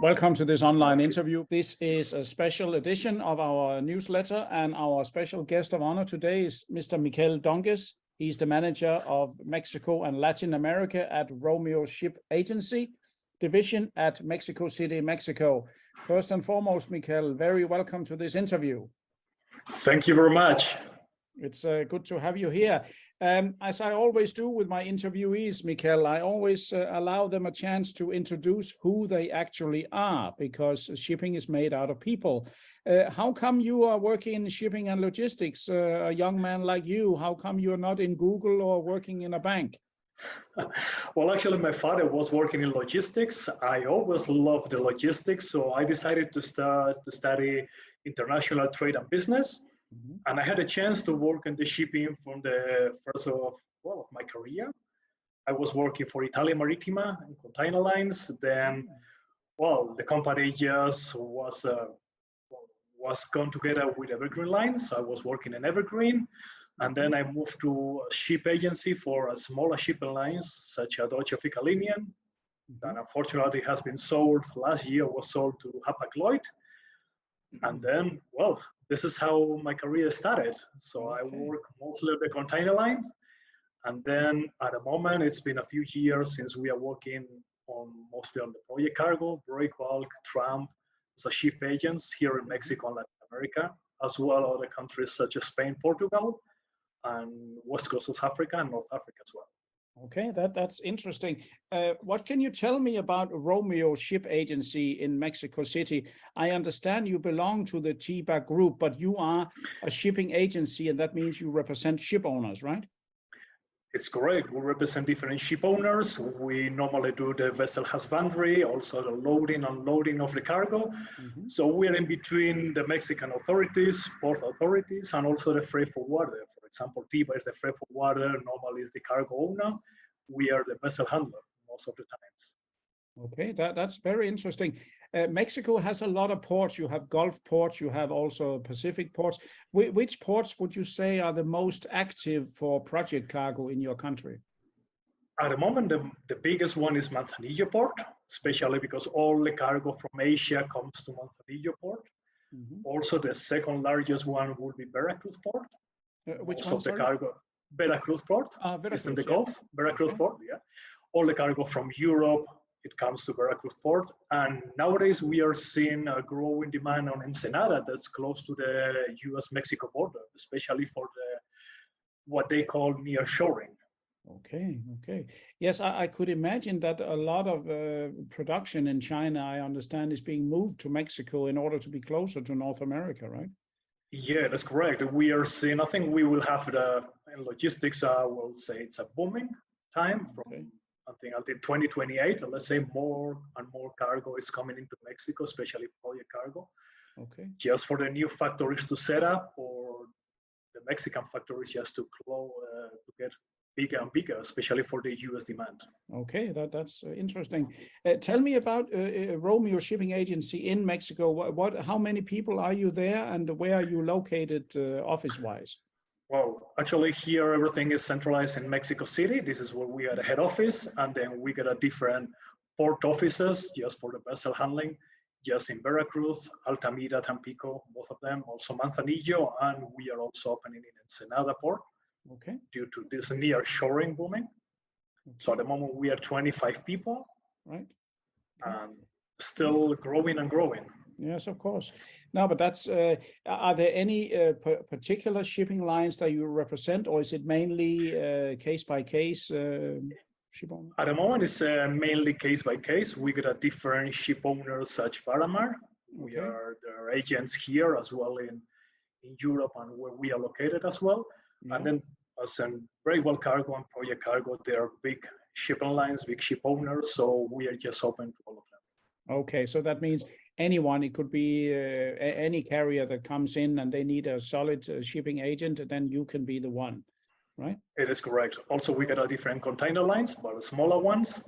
Welcome to this online interview. This is a special edition of our newsletter, and our special guest of honor today is Mr. Mikel. He's the manager of Mexico and Latin America at Romeu Ship Agency division at Mexico City, Mexico. First and foremost, Mikel, very welcome to this interview. Thank you very much. It's good to have you here. As I always do with my interviewees, Mikel, I always allow them a chance to introduce who they actually are, because shipping is made out of people. How come you are working in shipping and logistics? A young man like you, how come you're not in Google or working in a bank? Well, actually, my father was working in logistics. I always loved the logistics, so I decided to study international trade and business. Mm-hmm. And I had a chance to work in the shipping from the first of my career. I was working for Italian Marittima and container lines. Then, the company just was gone together with Evergreen Lines. So I was working in Evergreen. And then I moved to a ship agency for smaller shipping lines, such as Deutsche Fickerlinien. And unfortunately, it has been sold. Last year was sold to Hapag-Lloyd. And then, this is how my career started. So I work mostly on the container lines. And then at the moment, it's been a few years since we are working mostly on the project cargo, break bulk, tramp, as a ship agents here in Mexico and Latin America, as well as other countries such as Spain, Portugal, and West Coast of Africa and North Africa as well. Okay, that's interesting. What can you tell me about Romeu Ship Agency in Mexico City? I understand you belong to the TIBA group, but you are a shipping agency, and that means you represent ship owners, right? It's correct. We represent different ship owners. We normally do the vessel husbandry, also the loading and unloading of the cargo. Mm-hmm. So we're in between the Mexican authorities, port authorities, and also the freight forwarder. For example, TIBA is the freight forwarder, normally is the cargo owner. We are the vessel handler most of the times. Okay, that's very interesting. Mexico has a lot of ports. You have Gulf ports, you have also Pacific ports. Which ports would you say are the most active for project cargo in your country? At the moment, the biggest one is Manzanillo port, especially because all the cargo from Asia comes to Manzanillo port. Mm-hmm. Also, the second largest one would be Veracruz port. Which one? Of the cargo, Veracruz port. Veracruz, is in the Gulf. Veracruz port, yeah. All the cargo from Europe, it comes to Veracruz port. And nowadays we are seeing a growing demand on Ensenada that's close to the US-Mexico border, especially for what they call nearshoring. Okay. Yes, I could imagine that a lot of production in China, I understand, is being moved to Mexico in order to be closer to North America, right? Yeah, that's correct. We are seeing, I think we will have in logistics, I will say it's a booming time from I think until 2028. Let's say more and more cargo is coming into Mexico, especially project cargo. Okay. Just for the new factories to set up, or the Mexican factories just to get bigger and bigger, especially for the US demand. Okay, that's interesting. Tell me about Romeu Shipping Agency in Mexico. How many people are you there, and where are you located office-wise? Well, actually here everything is centralized in Mexico City. This is where we are the head office, and then we got a different port offices just for the vessel handling, just in Veracruz, Altamira, Tampico, both of them, also Manzanillo, and we are also opening in Ensenada port. Okay. Due to this nearshoring booming. Okay. So at the moment we are 25 people. Right. Okay. And still growing and growing. Yes, of course. No, but that's, are there any particular shipping lines that you represent, or is it mainly case by case? Ship owner? At the moment, it's mainly case by case. We got a different ship owners such Varamar. We are their agents here as well in Europe and where we are located as well. Yeah. And then as in very well cargo and project cargo, they are big shipping lines, big ship owners. So we are just open to all of them. Okay, so that means anyone, it could be any carrier that comes in and they need a solid shipping agent, and then you can be the one, right? It is correct. Also, we got a different container lines, but the smaller ones,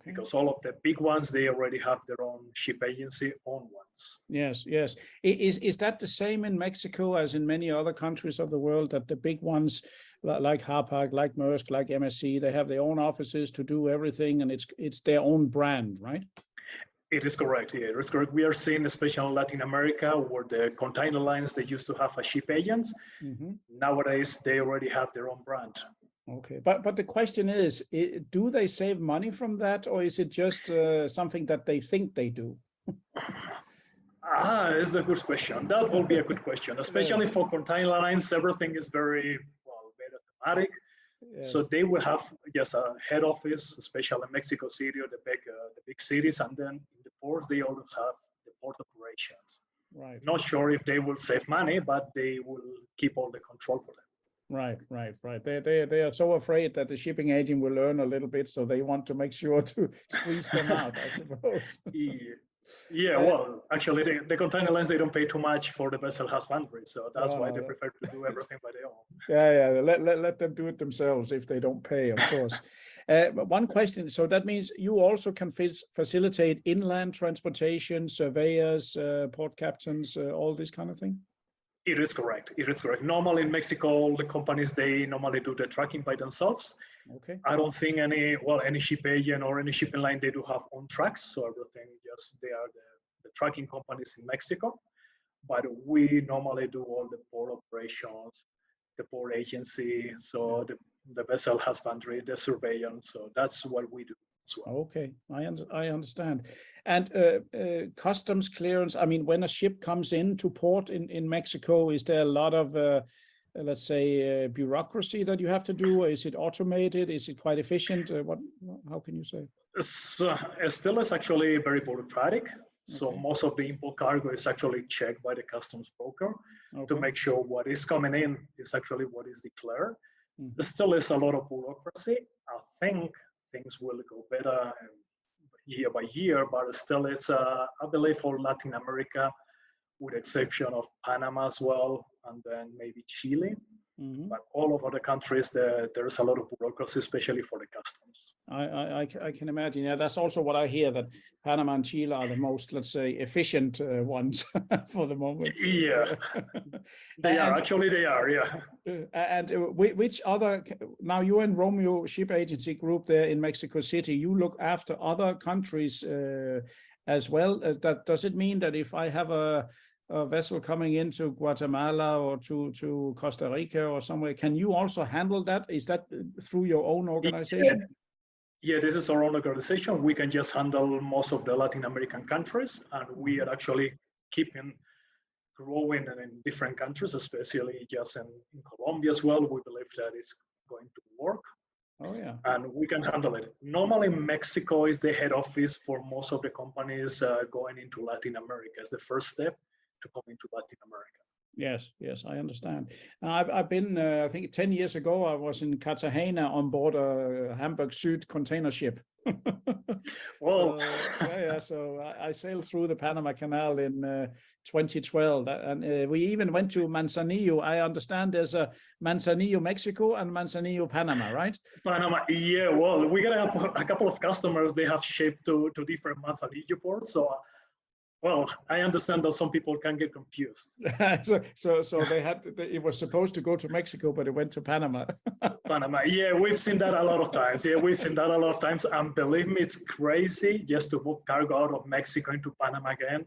because all of the big ones, they already have their own ship agency, own ones. Yes. Is that the same in Mexico as in many other countries of the world, that the big ones like Hapag, like Maersk, like MSC, they have their own offices to do everything, and it's their own brand, right? It is correct. Yeah, it is correct. We are seeing, especially in Latin America, where the container lines they used to have a ship agents. Nowadays, they already have their own brand. Okay, but the question is, do they save money from that, or is it just something that they think they do? It's a good question. That will be a good question, especially for container lines. Everything is very automatic. Yes. So they will have just a head office, especially in Mexico City or the big cities, and then in the ports they always have the port operations. Right. Not sure if they will save money, but they will keep all the control for them. Right. They are so afraid that the shipping agent will earn a little bit, so they want to make sure to squeeze them out, I suppose. Yeah, well, actually, the container lines, they don't pay too much for the vessel husbandry, so that's why they prefer to do everything by their own. Yeah, let them do it themselves if they don't pay, of course. One question, so that means you also can facilitate inland transportation, surveyors, port captains, all this kind of thing? It is correct. It is correct. Normally in Mexico, all the companies, they normally do the tracking by themselves. Okay. I don't think any ship agent or any shipping line, they do have own tracks. So everything, just they are the tracking companies in Mexico. But we normally do all the port operations, the port agency, so the vessel husbandry, the surveillance. So that's what we do as well. Okay, I understand. And customs clearance, I mean, when a ship comes into port in Mexico, is there a lot of, let's say, bureaucracy that you have to do? Is it automated? Is it quite efficient? How can you say? Still, it's actually very bureaucratic. So most of the import cargo is actually checked by the customs broker to make sure what is coming in is actually what is declared. There still is a lot of bureaucracy. I think things will go better year by year, but still it's, I believe, for Latin America, with the exception of Panama as well, and then maybe Chile. But all over the countries, there's a lot of bureaucracy, especially for the customs. I can imagine. Yeah, that's also what I hear, that Panama and Chile are the most, let's say, efficient ones for the moment. Yeah, they are. Yeah. And which other? Now you're in Romeu Ship Agency Group there in Mexico City. You look after other countries as well. Does it mean that if I have a vessel coming into Guatemala or to Costa Rica or somewhere, can you also handle that? Is that through your own organization? Yeah, this is our own organization. We can just handle most of the Latin American countries, and we are actually keeping growing in different countries, especially just in Colombia as well. We believe that it's going to work. Oh yeah. And we can handle it. Normally, Mexico is the head office for most of the companies going into Latin America. It's the first step to come into Latin America. Yes, I understand. I've been, I think 10 years ago, I was in Cartagena on board a Hamburg Süd container ship. Well, so I sailed through the Panama Canal in 2012, and we even went to Manzanillo. I understand there's a Manzanillo, Mexico, and Manzanillo, Panama, right? Panama, yeah. Well, we got a couple of customers. They have shipped to different Manzanillo ports, so. Well, I understand that some people can get confused. so it was supposed to go to Mexico, but it went to Panama. Panama, yeah, we've seen that a lot of times. Yeah, we've seen that a lot of times. And believe me, it's crazy just to move cargo out of Mexico into Panama again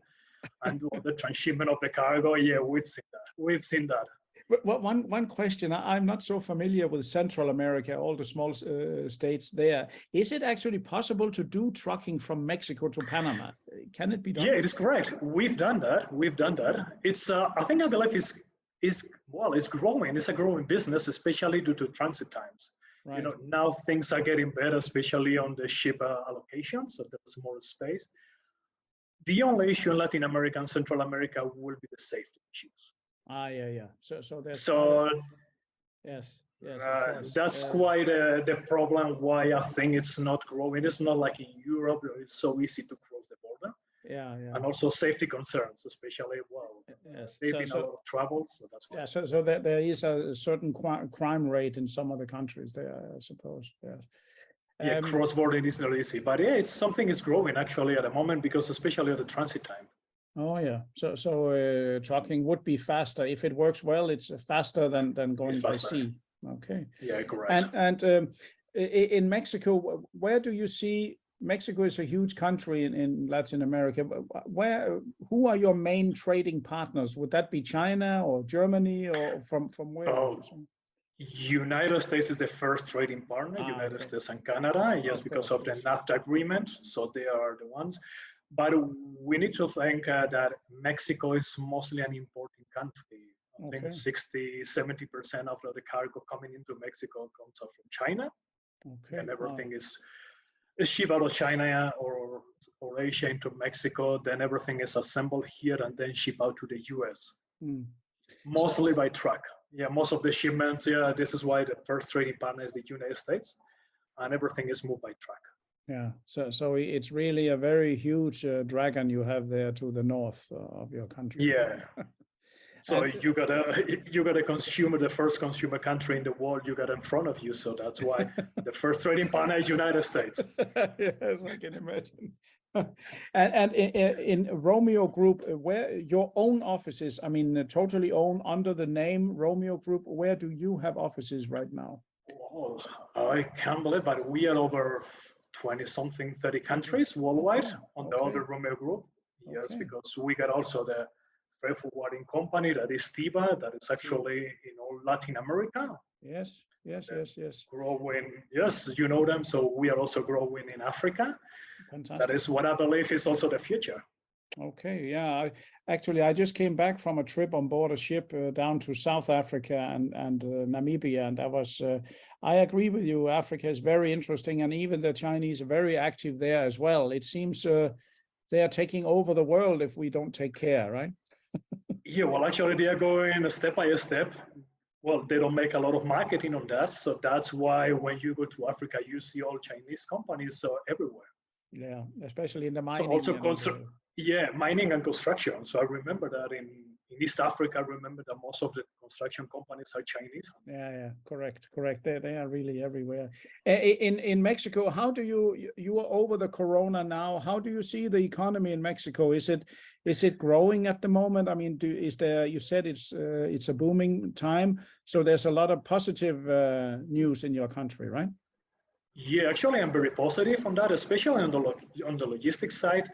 and do the transshipment of the cargo. Yeah, we've seen that. But one question, I'm not so familiar with Central America, all the small states there. Is it actually possible to do trucking from Mexico to Panama? Can it be done? Yeah, it is correct. We've done that. It's, I believe it's growing. It's a growing business, especially due to transit times. Right. You know, now things are getting better, especially on the ship allocation, so there's more space. The only issue in Latin America and Central America will be the safety issues. Yeah. So there's yes. That's quite the problem. Why I think it's not growing. It's not like in Europe where it's so easy to cross the border. Yeah. And also safety concerns, especially they've been a lot of trouble. So that's why. Yeah. So there is a certain crime rate in some other countries there, I suppose. Yes. Yeah, cross-border is not easy, but yeah, it's something is growing actually at the moment because especially at the transit time. Oh yeah, so trucking would be faster if it works well. It's faster than going by sea. Okay. Yeah, correct. And in Mexico, where do you see Mexico is a huge country in Latin America. Who are your main trading partners? Would that be China or Germany, or from where would you Oh, say? United States is the first trading partner, United Okay. States and Canada, just Of because course, of the yes. NAFTA agreement. So they are the ones. But we need to think that Mexico is mostly an importing country. I think Okay. 60-70% of the cargo coming into Mexico comes out from China. Okay. Then Wow. everything is shipped out of China or Asia into Mexico. Then everything is assembled here and then shipped out to the US. Hmm. Mostly by truck. Yeah, most of the shipments, yeah, this is why the first trading partner is the United States, and everything is moved by truck. Yeah. So it's really a very huge dragon you have there to the north of your country. Yeah. So And you got a consumer, the first consumer country in the world you got in front of you. So that's why the first trading partner is United States. yes, I can imagine. And in Romeo Group, where your own offices, I mean, totally owned under the name Romeo Group, where do you have offices right now? Oh, I can't believe that we are over 20 something, 30 20. countries worldwide Okay. on the Okay. other Romeo Group. Yes, Okay. because we got also the freight forwarding company that is Tiva, that is True. actually in all Latin America. Yes. Yes. Yes. Yes. Growing, yes, you know them. So we are also growing in Africa. That Fantastic. is what I believe is also the future. Okay, yeah. I just came back from a trip on board a ship down to South Africa and Namibia, and I agree with you. Africa is very interesting, and even the Chinese are very active there as well. It seems they are taking over the world if we don't take care, right? Yeah, well, actually, they are going step by step. Well, they don't make a lot of marketing on that, so that's why when you go to Africa, you see all Chinese companies everywhere. Yeah, especially in the So mining also and yeah, mining and construction. So I remember that in East Africa, I remember that most of the construction companies are Chinese. yeah, correct. They are really everywhere. In Mexico, how do you are over the corona now? How do you see the economy in Mexico? Is it growing at the moment? I mean, is there? You said it's a booming time, so there's a lot of positive news in your country, right? Yeah, actually, I'm very positive on that, especially on the logistics side.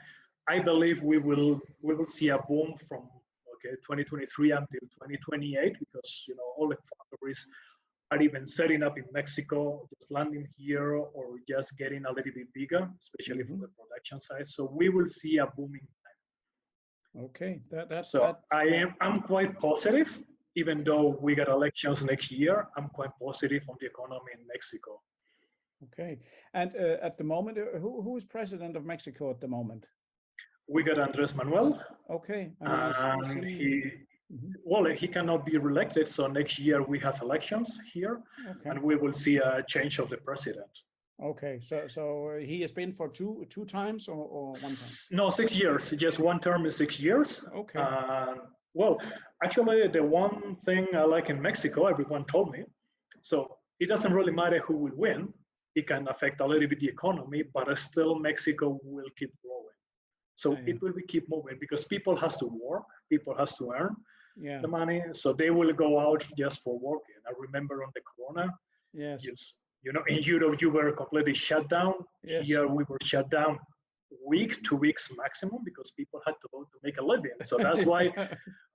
I believe we will see a boom from 2023 until 2028 because all the factories are even setting up in Mexico, just landing here or just getting a little bit bigger, especially for the production side. So we will see a booming time. Okay, So I'm quite positive, even though we got elections next year. I'm quite positive on the economy in Mexico. Okay, and at the moment, who is president of Mexico at the moment? We got Andres Manuel, Okay, and he Mhm. well, he cannot be reelected. So next year we have elections here, Okay. and we will see a change of the president. Okay, so he has been for two times or one time? No, 6 years. Just one term is 6 years. Okay. Well, actually, the one thing I like in Mexico, everyone told me, so it doesn't really matter who will win. It can affect a little bit the economy, but still Mexico will keep growing. So Yeah. it will be keep moving because people has to work, people has to earn Yeah. the money, so they will go out just for working. I remember on the Corona, Yes. just in Europe you were completely shut down. Yes. Here we were shut down week, 2 weeks maximum because people had to go to make a living. So that's why,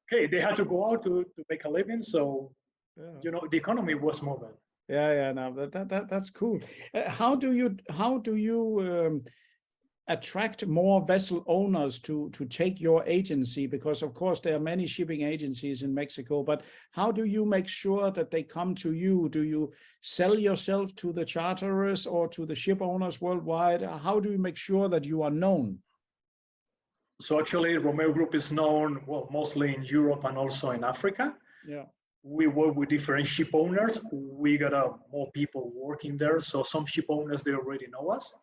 okay, they had to go out to make a living. So the economy was moving. Yeah. No, that's cool. How do you attract more vessel owners to take your agency? Because of course there are many shipping agencies in Mexico, but how do you make sure that they come to you? Do you sell yourself to the charterers or to the ship owners worldwide? How do you make sure that you are known? So actually Romeo Group is known, well, mostly in Europe and also in Africa. Yeah. We work with different ship owners. We got more people working there. So some ship owners, they already know us.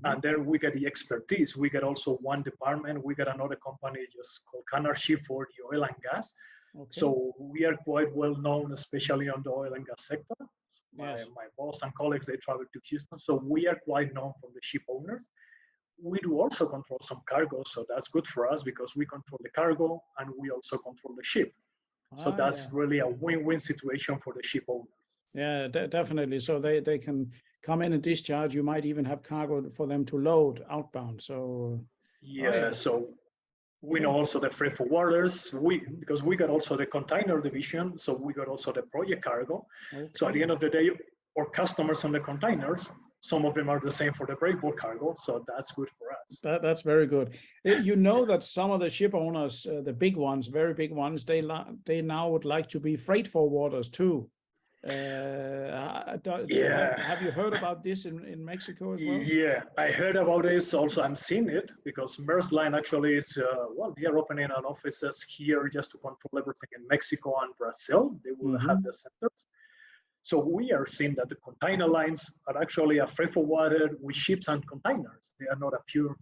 And then we get the expertise. We get also one department. We got another company just called Canard Ship for the oil and gas. Okay. So we are quite well known, especially on the oil and gas sector. My boss and colleagues, they travel to Houston. So we are quite known from the ship owners. We do also control some cargo. So that's good for us because we control the cargo and we also control the ship. So that's really a win-win situation for the ship owners. Yeah, definitely. So they can come in and discharge. You might even have cargo for them to load outbound. So, Yeah, oh yeah, so we know cool. also the freight forwarders. Because we got also the container division, so we got also the project cargo. So at the Okay. end of the day, our customers on the containers, some of them are the same for the breakbulk cargo, so that's good for us. That's very good. You know that some of the ship owners, the big ones, very big ones, they now would like to be freight forwarders too. Yeah. Have you heard about this in Mexico as well? Yeah, I heard about this. Also, I'm seeing it because Maersk Line actually is, well, they are opening an offices here just to control everything in Mexico and Brazil. They will have the centers. So we are seeing that the container lines are actually a freight forwarded with ships and containers. They are not a pure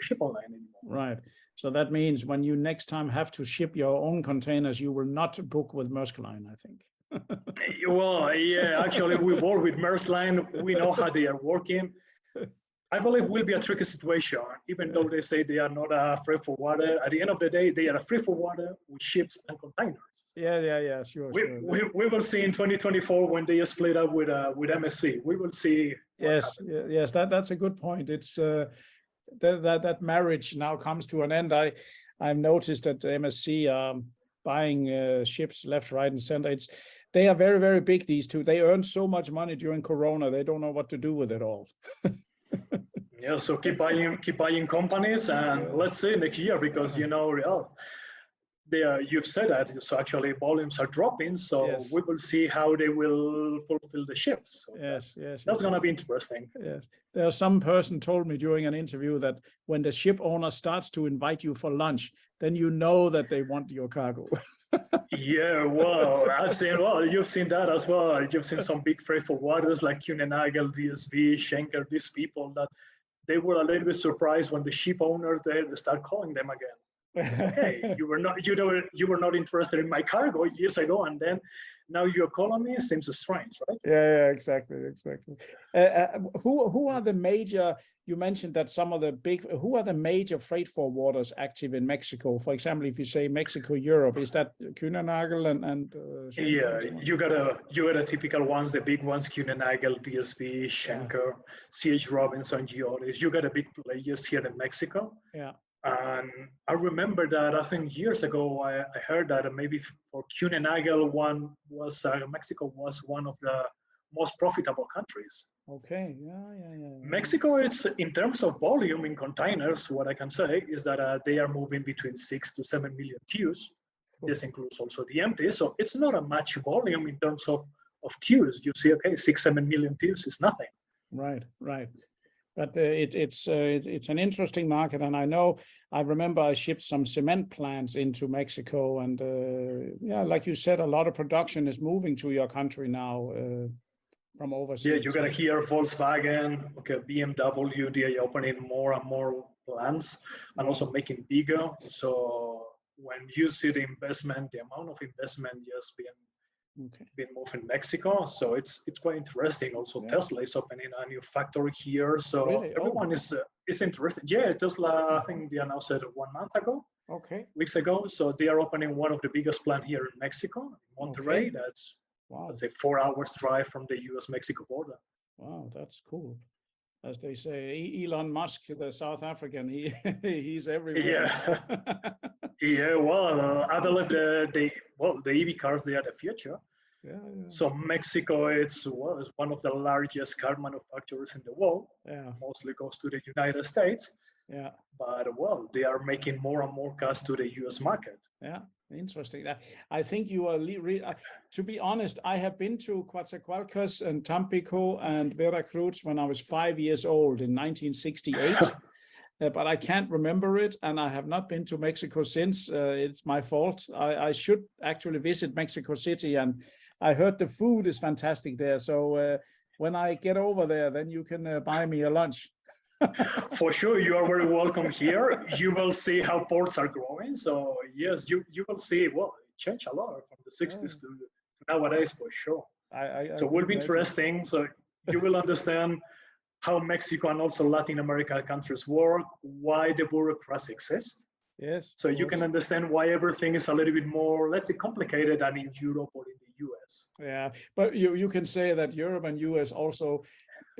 shipping line anymore. Right. So that means when you next time have to ship your own containers, you will not book with Maersk Line, I think. Well, yeah, actually, we work with Maersk Line. We know how they are working. I believe will be a tricky situation, even though they say they are not a freight forwarder. At the end of the day, they are a freight forwarder with ships and containers. Yeah, sure. We will see in 2024 when they split up with MSC. We will see. Yes, that's a good point. It's that marriage now comes to an end. I've noticed that MSC are buying ships left, right, and center. They are very, very big, these two. They earned so much money during Corona. They don't know what to do with it all. Yeah, so keep buying companies, and let's see next year, because you've said that. So actually, volumes are dropping. So we will see how they will fulfill the ships. So that's going to be interesting. Yes, there's some person told me during an interview that when the ship owner starts to invite you for lunch, then you know that they want your cargo. Yeah, well, you've seen that as well. You've seen some big freight forwarders like Kuehne+Nagel, DSV, Schenker, these people that they were a little bit surprised when the ship owners they start calling them again. Okay, you were not interested in my cargo years ago, and then now you're calling me. Seems strange, right? Yeah, exactly. Who are the major? You mentioned that some of the big. Who are the major freight forwarders active in Mexico? For example, if you say Mexico, Europe, is that Kuehne+Nagel and yeah, you got a typical ones, the big ones: Kuehne+Nagel, DSV, Schenker, C.H. Robinson, Geodis. You got a big players here in Mexico. Yeah. And I remember that I think years ago I heard that maybe for Kuehne+Nagel Mexico was one of the most profitable countries. Okay, yeah. Mexico, it's in terms of volume in containers, what I can say is that they are moving between 6 to 7 million TEUs. Cool. This includes also the empty, so it's not a much volume in terms of TEUs. You see, okay, 6-7 million TEUs is nothing. Right. But it's an interesting market, and I remember I shipped some cement plants into Mexico, and like you said, a lot of production is moving to your country now from overseas. Yeah, you gotta hear Volkswagen, okay, BMW, they are opening more and more plants and also making bigger. So when you see the investment, the amount of investment just been moved in Mexico, so it's quite interesting. Also, Tesla is opening a new factory here, so really? Everyone is interested. Yeah, Tesla, I think they announced it 1 month ago. Okay. Weeks ago, so they are opening one of the biggest plant here in Mexico, in Monterrey. Okay. That's a 4 hours drive from the U.S.-Mexico border. Wow, that's cool. As they say, Elon Musk, the South African, he's everywhere. Yeah. Yeah, well, I believe the EV cars, they are the future. Yeah. So Mexico, it's one of the largest car manufacturers in the world. Yeah. Mostly goes to the United States. Yeah. But they are making more and more cars to the US market. Yeah, interesting. I think you are, to be honest, I have been to Coatzacoalcos and Tampico and Veracruz when I was 5 years old in 1968. But I can't remember it, and I have not been to Mexico since. It's my fault. I should actually visit Mexico City, and I heard the food is fantastic there. So when I get over there, then you can buy me a lunch. For sure, you are very welcome here. You will see how ports are growing. So yes, you will see, it changed a lot from the 60s to nowadays, for sure. So it will be interesting. So you will understand how Mexico and also Latin American countries work, why the bureaucracy exists. Yes. So you can understand why everything is a little bit more, let's say, complicated than in Europe or in the US. business. Yeah, but you can say that Europe and US also,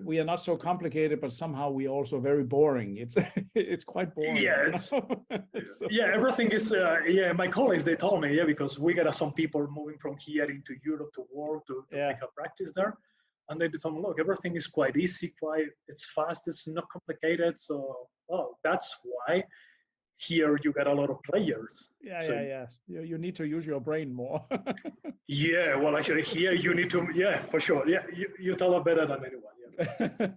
we are not so complicated, but somehow we also very boring. It's it's quite boring. Yeah, So, yeah, everything is. Yeah, my colleagues they told me, yeah, because we got some people moving from here into Europe to work to yeah, make a practice there, and they told me, look, everything is quite easy, quite it's fast, it's not complicated. So, oh, that's why here you got a lot of players. yeah, So yeah. You need to use your brain more. yeah, well, actually, here you need to, yeah, for sure. Yeah, you tell it better than anyone. Yeah,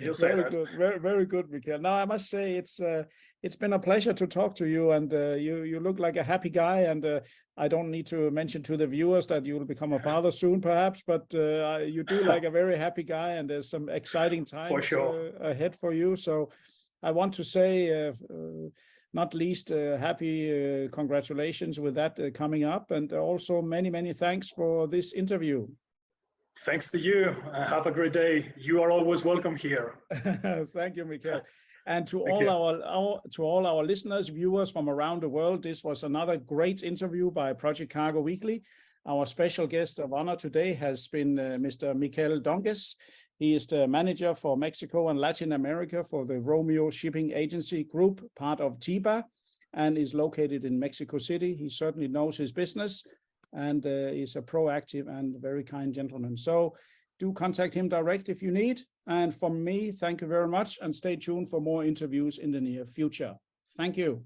you say Very that. good, very good, Mikel. Now I must say it's been a pleasure to talk to you, and you look like a happy guy. And I don't need to mention to the viewers that you will become a father soon, perhaps, but you do like a very happy guy, and there's some exciting For times sure. ahead for you. So I want to say, not least, happy congratulations with that coming up, and also many thanks for this interview. Thanks to you. Have a great day. You are always welcome here. Thank you, Mikel. And to Thank all our listeners, viewers from around the world, this was another great interview by Project Cargo Weekly. Our special guest of honor today has been Mr. Mikel Donges. He is the manager for Mexico and Latin America for the Romeu Shipping Agency Group, part of TIBA, and is located in Mexico City. He certainly knows his business and is a proactive and very kind gentleman. So do contact him direct if you need. And from me, thank you very much, and stay tuned for more interviews in the near future. Thank you.